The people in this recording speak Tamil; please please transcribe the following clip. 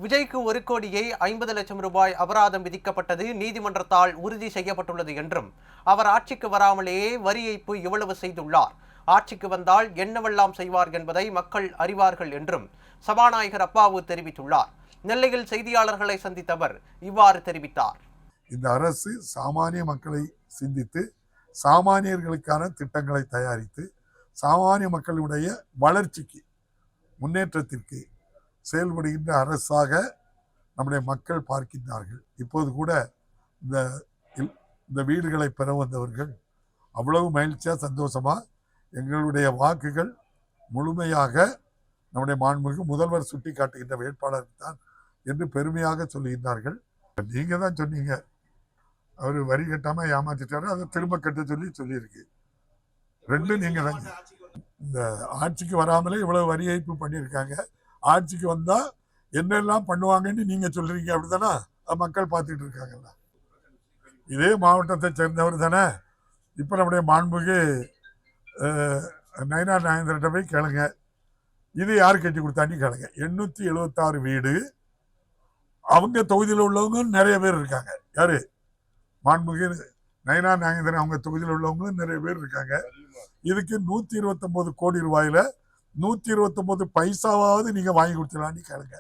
விஜய்க்கு 1 கோடியே 50 லட்சம் ரூபாய் அபராதம் விதிக்கப்பட்டது நீதிமன்றத்தால் உறுதி செய்யப்பட்டுள்ளது என்றும், அவர் ஆட்சிக்கு வராமலேயே வரி ஏய்ப்பு இவ்வளவு செய்துள்ளார். ஆட்சிக்கு வந்தால் என்னவெல்லாம் செய்வார் என்பதை மக்கள் அறிவார்கள் என்றும் சபாநாயகர் அப்பாவு தெரிவித்துள்ளார். நெல்லையில் செய்தியாளர்களை சந்தித்த அவர் இவ்வாறு தெரிவித்தார். இந்த அரசு சாமானிய மக்களை சிந்தித்து சாமானியர்களுக்கான திட்டங்களை தயாரித்து சாமானிய மக்களுடைய வளர்ச்சிக்கு முன்னேற்றத்திற்கு செயல்படுகின்ற அரசாக நம்முடைய மக்கள் பார்க்கின்றார்கள். இப்போது கூட இந்த இந்த வீடுகளை பெற வந்தவர்கள் அவ்வளவு மகிழ்ச்சியா சந்தோஷமா எங்களுடைய வாக்குகள் முழுமையாக நம்முடைய மாண்புமிகு முதல்வர் சுட்டி காட்டுகின்ற வேட்பாளருக்கு தான் என்று பெருமையாக சொல்லுகின்றார்கள். நீங்க தான் சொன்னீங்க அவர் வரி கட்டாம ஏமாத்திட்டாரு, அதை திரும்ப கட்ட சொல்லியிருக்கு. ரெண்டும் நீங்க தான். இந்த ஆட்சிக்கு வராமலே இவ்வளவு வரி ஏய்ப்பு பண்ணியிருக்காங்க. ஆட்சிக்கு வந்தா என்னெல்லாம் பண்ணுவாங்கன்னு நீங்க சொல்றீங்க, அப்படித்தானே? மக்கள் பார்த்துட்டு இருக்காங்கல்ல. இதே மாவட்டத்தை சேர்ந்தவர் தானே. இப்ப நம்முடைய மாண்புக்கு நயினார் நாகேந்திரன் போய் கேளுங்க, இது யார் கட்டி கொடுத்தான்னு கேளுங்க. 876 வீடு அவங்க தொகுதியில் உள்ளவங்க நிறைய பேர் இருக்காங்க. யாரு? மாண்புமிகு நயினார் நாகேந்திரன் அவங்க தொகுதியில் உள்ளவங்களும் நிறைய பேர் இருக்காங்க. இதுக்கு 129 கோடி ரூபாயில 129 பைசாவாவது நீங்க வாங்கி கொடுத்துலான்னு கேளுங்க.